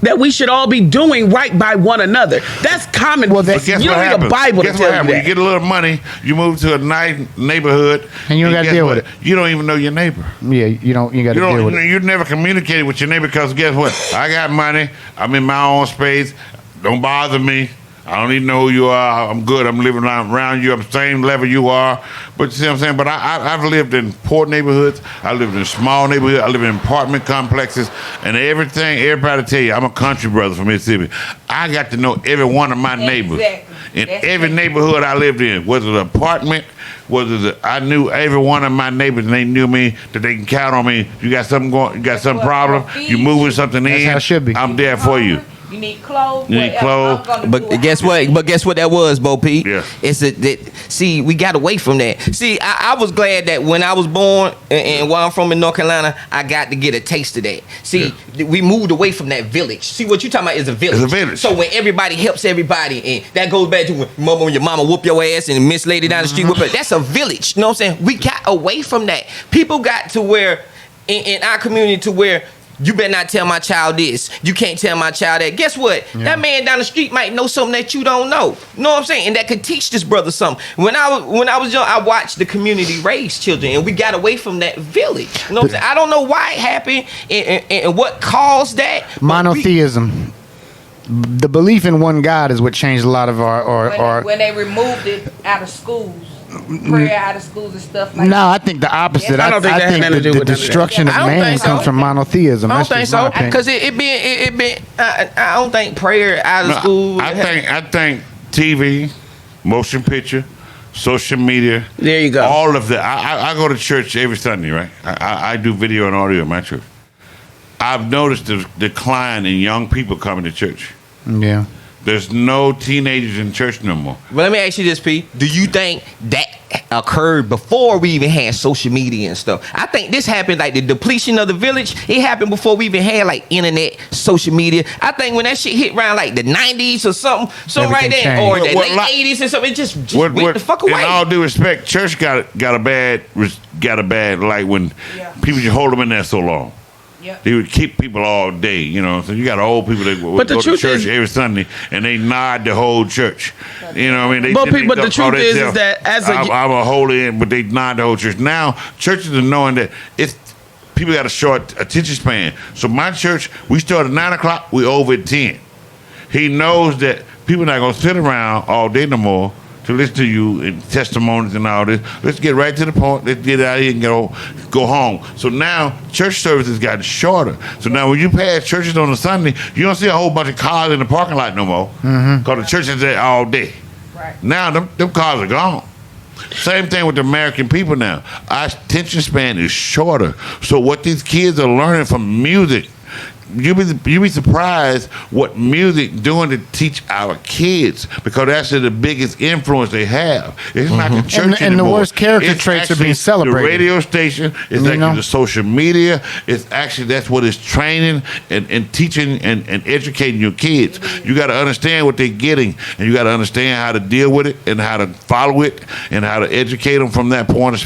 that we should all be doing right by one another. That's common. Well, But that's- guess you what don't need happens? a Bible Guess to what tell you happens? that. You get a little money, you move to a nice neighborhood, And you don't gotta guess deal what? with it. You don't even know your neighbor. Yeah, you got to deal with it. You never communicated with your neighbor because guess what? I got money. I'm in my own space. Don't bother me. I don't even know who you are. I'm good. I'm living around you. I'm the same level you are. But you see what I'm saying? But I've lived in poor neighborhoods. I lived in small neighborhoods. I live in apartment complexes. And everybody tell you, I'm a country brother from Mississippi. I got to know every one of my neighbors. Exactly. In That's every right. neighborhood I lived in, whether the apartment, I knew every one of my neighbors, and they knew me that they can count on me. You got something going, you got some what? problem, you moving something That's in. how it should be. I'm there for you. You need clothes. You need whatever. clothes. I'm gonna do But what guess I what? see. But guess what that was, Bo P? Yeah. It's see, we got away from that. See, I was glad that when I was born and where I'm from in North Carolina, I got to get a taste of that. See, we moved away from that village. See, what you talking about is a village. It's a village. So when everybody helps everybody, and that goes back to when your mama whoop your ass and Miss Lady down the street whoop her. That's a village. You know what I'm saying? We got away from that. People got to where, in our community, to where you better not tell my child this. You can't tell my child that. Guess what? Yeah. That man down the street might know something that you don't know. You know what I'm saying? And that could teach this brother something. When I was young, I watched the community raise children, and we got away from that village. You know what I'm saying? I don't know why it happened and what caused that. but Monotheism. The belief in one God is what changed a lot of our when they removed it out of schools, prayer out of schools and stuff like No, that. I think the opposite. Yes. I don't think that had nothing to do the with none of that. destruction of I don't man think so. comes from monotheism. I don't That's think just my so opinion. because it been. I don't think prayer out of No, school. I think TV, motion picture, social media. There you go. All of that. I go to church every Sunday, right? I do video and audio in my church. I've noticed the decline in young people coming to church. Yeah. There's no teenagers in church no more. But let me ask you this, P. Do you think that occurred before we even had social media and stuff? I think this happened like the depletion of the village. It happened before we even had like internet, social media. I think when that shit hit around like the 90s or something right Everything there, changed. or the What- late 80s and something, it just went the fuck away. In all due respect, church got a bad like when Yeah. people just hold them in there so long. Yeah. They would keep people all day, you know. So you got old people that would But the go to truth church is- every Sunday and they nod the whole church. You know what I mean? But the don't truth call is themselves, that as a- I'm a holy, but they nod the whole church. Now churches are knowing that it's people got a short attention span. So my church, we start at 9:00, we over at 10. He knows that people not gonna sit around all day no more to listen to you and testimonies and all this. Let's get right to the point. Let's get out of here and go home. So now church services got shorter. So now when you pass churches on a Sunday, you don't see a whole bunch of cars in the parking lot no more. Because the church is there all day. Right. Now them cars are gone. Same thing with the American people now. Our attention span is shorter. So what these kids are learning from music, you be surprised what music doing to teach our kids, because that's the biggest influence they have. It's not the church And the anymore. worst character It's traits are actually being celebrated. The radio station, it's You actually know? the social media. It's actually that's what it's training and teaching and educating your kids. You got to understand what they're getting, and you got to understand how to deal with it and how to follow it and how to educate them from that point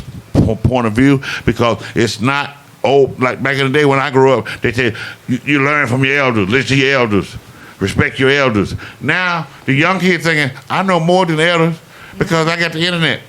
of view, because it's not. Oh, like back in the day when I grew up, they said, you learn from your elders, listen to your elders, respect your elders. Now, the young kids thinking, I know more than the elders because I got the internet.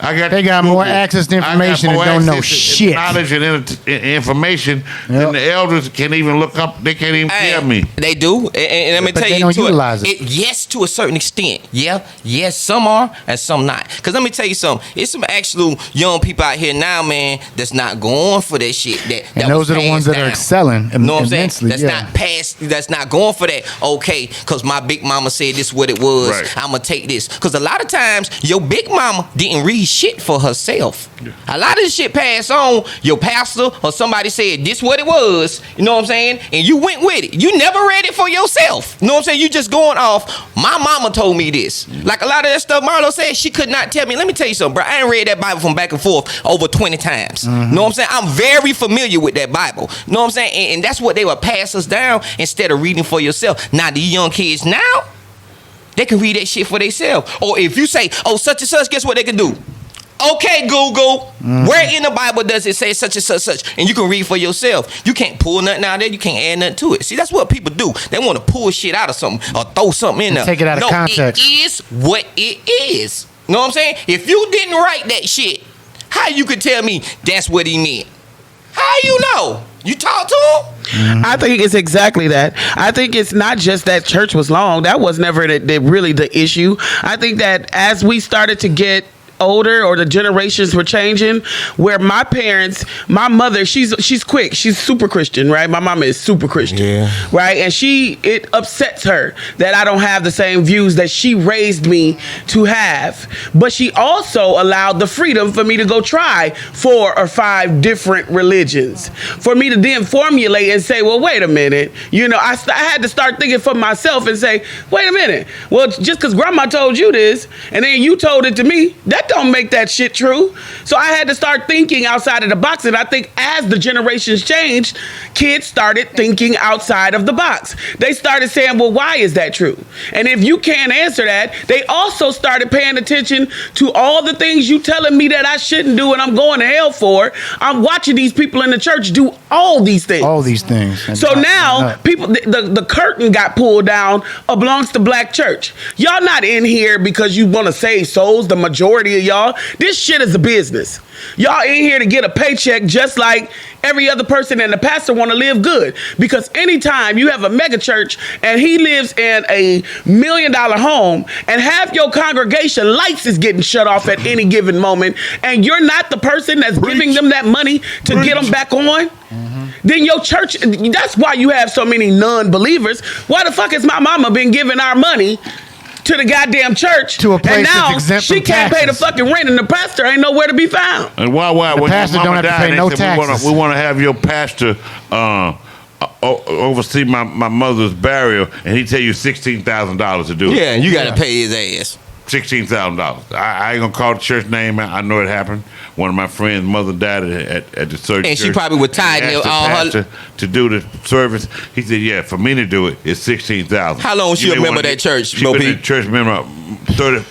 They got more access to information and don't know shit. Knowledge and information than the elders can even look up. They can't even tell me. They do, and let me But tell they you, don't to utilize it. yes, to a certain extent. Yeah, yes, some are and some not. Because let me tell you something. It's some actual young people out here now, man, that's not going for that shit. That And those was are the ones passed that are down. excelling You know what I'm saying? immensely. That's Yeah. not passed. That's not going for that. Okay, because my big mama said this what it was. Right. I'm gonna take this. Because a lot of times your big mama didn't read shit for herself. A lot of this shit passed on. Your pastor or somebody said this what it was. You know what I'm saying? And you went with it. You never read it for yourself. You know what I'm saying? You just going off. My mama told me this. Like a lot of that stuff Marlo said, she could not tell me. Let me tell you something, bro. I ain't read that Bible from back and forth over 20 times. You know what I'm saying? I'm very familiar with that Bible. You know what I'm saying? And that's what they would pass us down instead of reading for yourself. Now these young kids now, they can read that shit for themselves. Or if you say, oh, such and such, guess what they can do? Okay, Google, where in the Bible does it say such and such, such? And you can read for yourself. You can't pull nothing out of there. You can't add nothing to it. See, that's what people do. They want to pull shit out of something or throw something in there. Take it out of context. It is what it is. You know what I'm saying? If you didn't write that shit, how you could tell me that's what he meant? How you know? You talk to him? I think it's exactly that. I think it's not just that church was long. That was never really the issue. I think that as we started to get older, or the generations were changing, where my parents, my mother, she's quick, she's super Christian, right? My mama is super Christian, right? And it upsets her that I don't have the same views that she raised me to have. But she also allowed the freedom for me to go try 4 or 5 different religions, for me to then formulate and say, well, wait a minute, you know, I had to start thinking for myself and say, wait a minute, well, just because grandma told you this and then you told it to me, that don't make that shit true. So I had to start thinking outside of the box. And I think as the generations changed, kids started thinking outside of the box. They started saying, well, why is that true? And if you can't answer that, they also started paying attention to all the things you telling me that I shouldn't do and I'm going to hell for. I'm watching these people in the church do all these things. All these things. So now people, the curtain got pulled down amongst the black church. Y'all not in here because you want to save souls, the majority of y'all. This shit is a business. Y'all in here to get a paycheck just like every other person, and the pastor want to live good. Because anytime you have a mega church and he lives in a $1 million home and half your congregation lights is getting shut off at any given moment and you're not the person that's giving them that money to get them back on, then your church, that's why you have so many non-believers. Why the fuck has my mama been giving our money to the goddamn church, to a place and now that's exempt she from can't pay the taxes. fucking rent, and the pastor ain't nowhere to be found? And why when pastor your mama don't have to died, pay no they said, taxes. we want to have your pastor oversee my mother's burial, and he tell you $16,000 to do it. Yeah, you got to pay his ass. $16,000. I ain't gonna call the church name out. I know it happened. One of my friends' mother died at the church. And she probably was tied Asked the pastor to do the service. He said, "Yeah, for me to do it, it's $16,000." How long she remember that church, She Bo been P? in church member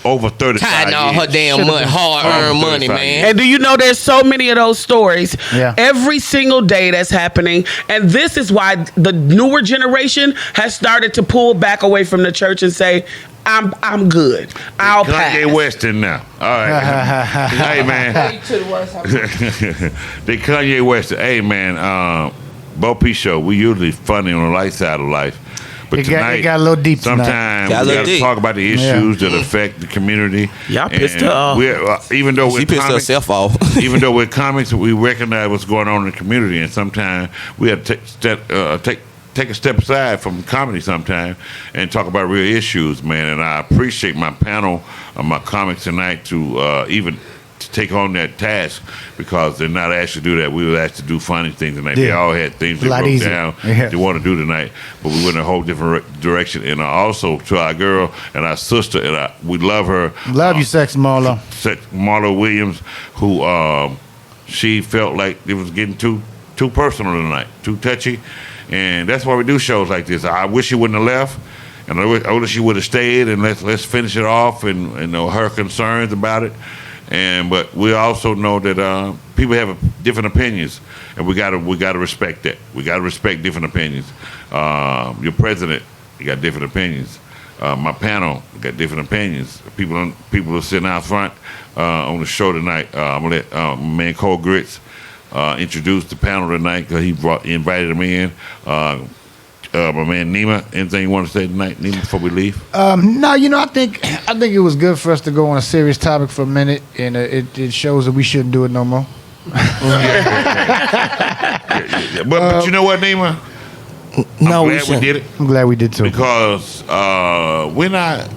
over 35 Tied all years. her damn money, hard-earned money, 35 man. And do you know there's so many of those stories every single day that's happening? And this is why the newer generation has started to pull back away from the church and say, I'm good. I'll pass. Kanye West in now. All right. Hey, man. To the worst. They Kanye West. Hey, man. Bo P Sho. We usually funny on the light side of life. But it got a little deep tonight. Sometimes we got to talk about the issues that affect the community. Y'all pissed her off. Even though She pissed herself off. even though we're comics, we recognize what's going on in the community, and sometimes we have to take a step aside from comedy sometimes and talk about real issues, man. And I appreciate my panel of my comics tonight to even to take on that task, because they're not asked to do that. We were asked to do funny things tonight. They all had things they wrote down they want to do tonight, but we went in a whole different direction. And also to our girl and our sister, and we love her. Love you, Sex Marlo. Marlo Williams, who she felt like it was getting too personal tonight, too touchy. And that's why we do shows like this. I wish she wouldn't have left, and I wish she would have stayed, and let's finish it off, and know her concerns about it. But we also know that people have different opinions, and we gotta respect that. We gotta respect different opinions. Your president, you got different opinions. My panel got different opinions. People are sitting out front on the show tonight. I'm gonna let my man Kolgritz introduce the panel tonight, because he invited him in. My man Nima, anything you want to say tonight, Nima, before we leave? No, I think it was good for us to go on a serious topic for a minute, and it shows that we shouldn't do it no more. But you know what, Nima? No, I'm glad we did it. I'm glad we did too. Because we're not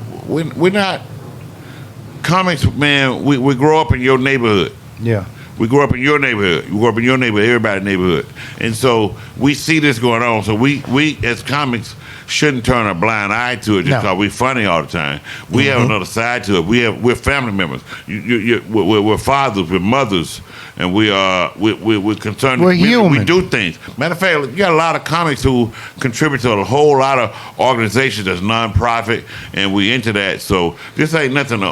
comics, man, we grow up in your neighborhood. Yeah. We grew up in your neighborhood. You grew up in your neighborhood, everybody's neighborhood. And so we see this going on. So we as comics shouldn't turn a blind eye to it just because we're funny all the time. We have another side to it. We're family members. We're fathers, we're mothers, and we're concerned. We're human. We do things. Matter of fact, you got a lot of comics who contribute to a whole lot of organizations that's nonprofit, and we into that. So this ain't nothing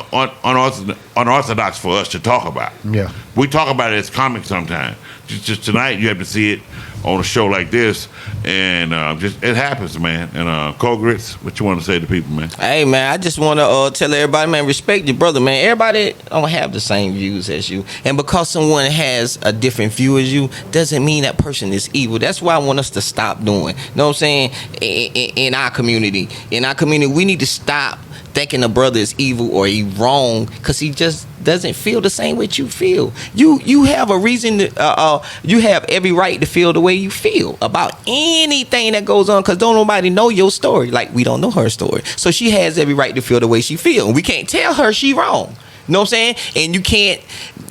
unorthodox for us to talk about. Yeah. We talk about it as comics sometimes. Just tonight, you have to see it on a show like this, and just it happens, man. And Kolgritz, what you want to say to people, man? Hey, man, I just want to tell everybody, man, respect your brother, man. Everybody don't have the same views as you, and because someone has a different view as you, doesn't mean that person is evil. That's why I want us to stop doing. You know what I'm saying? In our community, we need to stop thinking a brother is evil or he wrong because he just doesn't feel the same way you feel. You have a reason to, you have every right to feel the way you feel about anything that goes on because don't nobody know your story. Like, we don't know her story. So she has every right to feel the way she feel. And we can't tell her she wrong. You know what I'm saying? And you can't,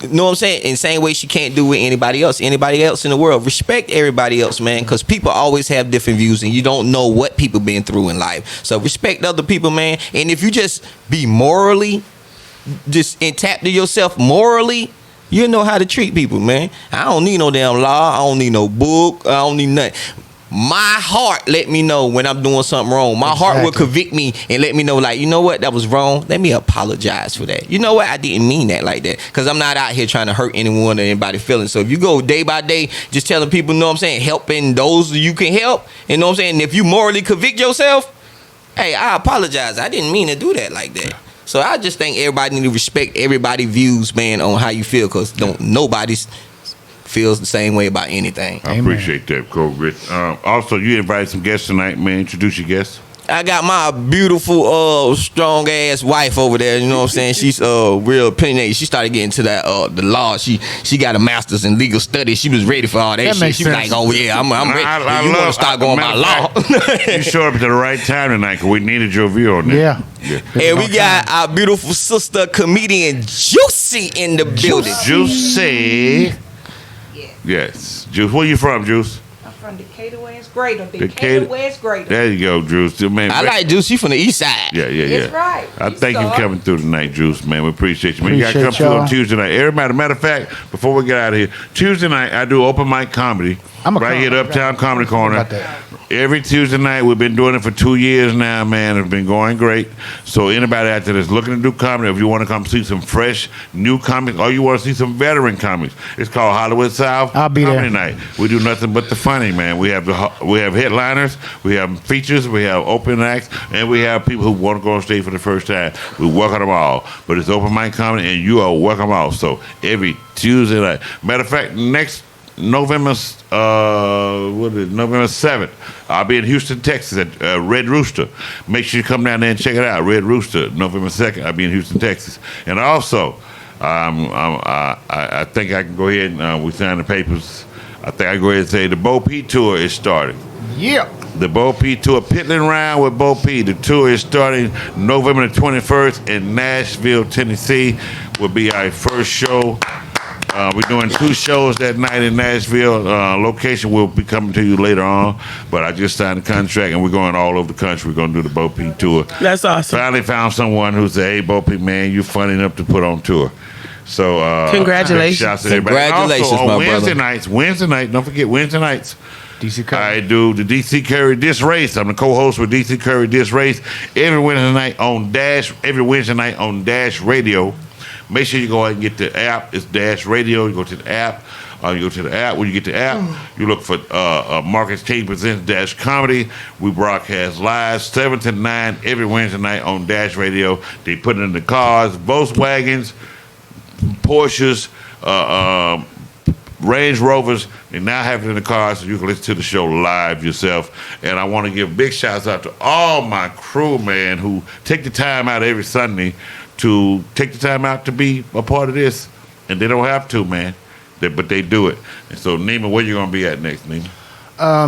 you know what I'm saying? In the same way she can't do with anybody else. Anybody else in the world. Respect everybody else, man, because people always have different views and you don't know what people been through in life. So respect other people, man. And if you just be morally, just intact to yourself morally, you know how to treat people, man. I don't need no damn law. I don't need no book. I don't need nothing. My heart let me know when I'm doing something wrong. My heart will convict me and let me know, like, you know what, that was wrong. Let me apologize for that. You know what, I didn't mean that like that. Because I'm not out here trying to hurt anyone or anybody's feelings. So if you go day by day just telling people, you know what I'm saying, helping those you can help, you know what I'm saying, and if you morally convict yourself, hey, I apologize. I didn't mean to do that like that. So I just think everybody need to respect everybody's views, man, on how you feel, because nobody's feels the same way about anything. I appreciate that, Kolgritz. Also, you invited some guests tonight, man. Introduce your guests. I got my beautiful, strong ass wife over there. You know what I'm saying? She's real opinionated. She started getting to that the law. She got a master's in legal studies. She was ready for all that shit. She was like, oh yeah, I'm ready. You want to start going by law? You showed up at the right time tonight because we needed your view on that. Yeah. And we got our beautiful sister comedian Juicy in the building. Juicy. Yes. Juice, where you from, Juice? I'm from Decatur, West Greater. Decatur, West Greater. There you go, Juice. Man, I like Juice. She from the east side. Yeah. That's right. I thank you for coming through tonight, Juice, man. We appreciate you, man. You got to come Appreciate through y'all. on Tuesday night. Everybody, matter of fact, before we get out of here, Tuesday night, I do open mic comedy right here at Uptown Comedy Corner. About that. Every Tuesday night. We've been doing it for 2 years now, man. It's been going great. So anybody out there that's looking to do comedy, if you want to come see some fresh, new comics, or you want to see some veteran comics, it's called Hollywood South I'll be Comedy there. Night. We do nothing but the funny, man. We have headliners, we have features, we have open acts, and we have people who want to go on stage for the first time. We welcome them all. But it's open mic comedy, and you are welcome all. So every Tuesday night. Matter of fact, next November 7th, I'll be in Houston, Texas at Red Rooster. Make sure you come down there and check it out. Red Rooster, November 2nd, I'll be in Houston, Texas. And also, I think I can go ahead and we signed the papers. I think I can go ahead and say the Bo P tour is starting. Yeah. The Bo P tour, Pittling Round with Bo P. The tour is starting November the 21st in Nashville, Tennessee. Will be our first show. We're doing 2 shows that night in Nashville. Location will be coming to you later on, but I just signed a contract and we're going all over the country. We're going to do the Bo P tour. That's awesome. Finally found someone who said, hey, Bo P, man, you funny enough to put on tour. So Congratulations. shouts to everybody. Congratulations, also, on my Wednesday brother. Wednesday night, don't forget Wednesday nights. DC Curry. I do the DC Curry Disc Race. I'm the co-host with DC Curry Disc Race every Wednesday night on Dash Radio. Make sure you go ahead and get the app. It's Dash Radio. You go to the app. You go to the app. When you get the app, you look for Marcus King Presents Dash Comedy. We broadcast live 7 to 9 every Wednesday night on Dash Radio. They put it in the cars, Volkswagens, Porsches, Range Rovers. They now have it in the car so you can listen to the show live yourself. And I want to give big shouts out to all my crew, man, who take the time out every Sunday to take the time out to be a part of this. And they don't have to, man. But they do it. And so, Nima, where you going to be at next, Nima?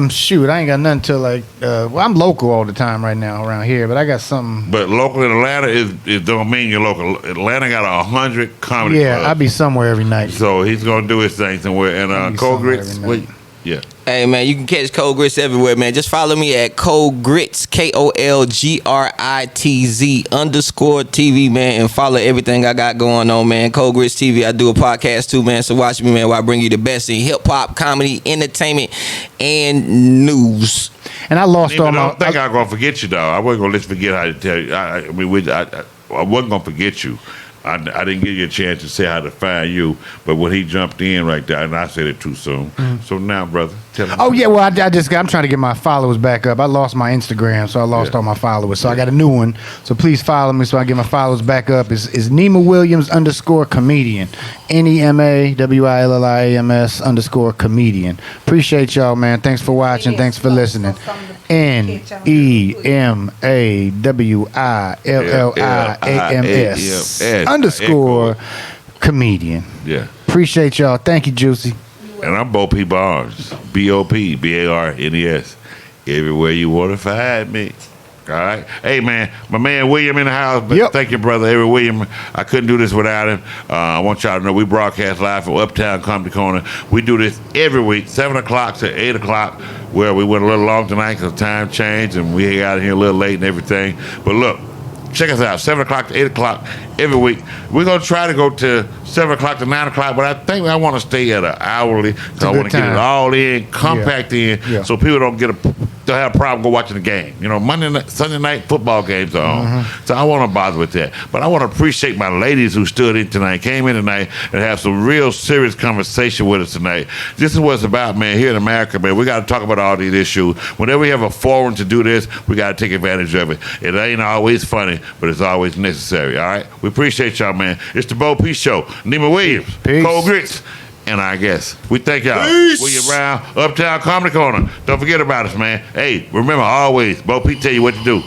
Shoot, I ain't got nothing till like. Well, I'm local all the time right now around here, but I got something. But local in Atlanta is don't mean you're local. Atlanta got 100 comedy Yeah, clubs. I'll be somewhere every night. So he's gonna do his thing somewhere. And I'll be somewhere Kolgritz, every wait, night. yeah. Hey man, you can catch Kolgritz everywhere, man. Just follow me at Kolgritz, KOLGRITZ _TV, man, and follow everything I got going on, man. Kolgritz TV. I do a podcast too, man. So watch me, man, while I bring you the best in hip hop, comedy, entertainment, and news. And I lost all I my. don't think I'm gonna forget you, dog. I wasn't gonna let you forget how to tell you. I wasn't gonna forget you. I didn't give you a chance to say how to find you, but when he jumped in right there, and I said it too soon. So now, brother, tell him. Oh yeah, well I'm trying to get my followers back up. I lost my Instagram, so I lost all my followers. So I got a new one. So please follow me so I get my followers back up. It's Nima Williams _comedian. NEMAWILLIAMS _comedian. Appreciate y'all, man. Thanks for watching. Thanks for listening. NEMAWILLIAMS _comedian. Yeah. Appreciate y'all. Thank you, Juicy. And I'm Bo P Barnes. BOP BARNES. Everywhere you want to find me. All right. Hey, man, my man William in the house. But Yep. thank you, brother. Every William, I couldn't do this without him. I want y'all to know we broadcast live from Uptown Comedy Corner. We do this every week, 7 o'clock to 8 o'clock. Well, we went a little long tonight because time changed and we got here a little late and everything. But look, check us out, 7 o'clock to 8 o'clock every week. We're going to try to go to 7 o'clock to 9 o'clock, but I think I want to stay at an hourly because I want to get it all in, compact in, so people don't have a problem go watching the game. You know, Sunday night football games are on. So I want to bother with that. But I want to appreciate my ladies who stood in tonight, came in tonight, and have some real serious conversation with us tonight. This is what it's about, man. Here in America, man, we got to talk about all these issues. Whenever we have a forum to do this, we got to take advantage of it. It ain't always funny, but it's always necessary, all right? We appreciate y'all, man. It's the Bo P Show. Nima Williams, Peace. Kolgritz, and I guess we thank y'all. Peace. We around Uptown Comedy Corner. Don't forget about us, man. Hey, remember always, Bo P tell you what to do.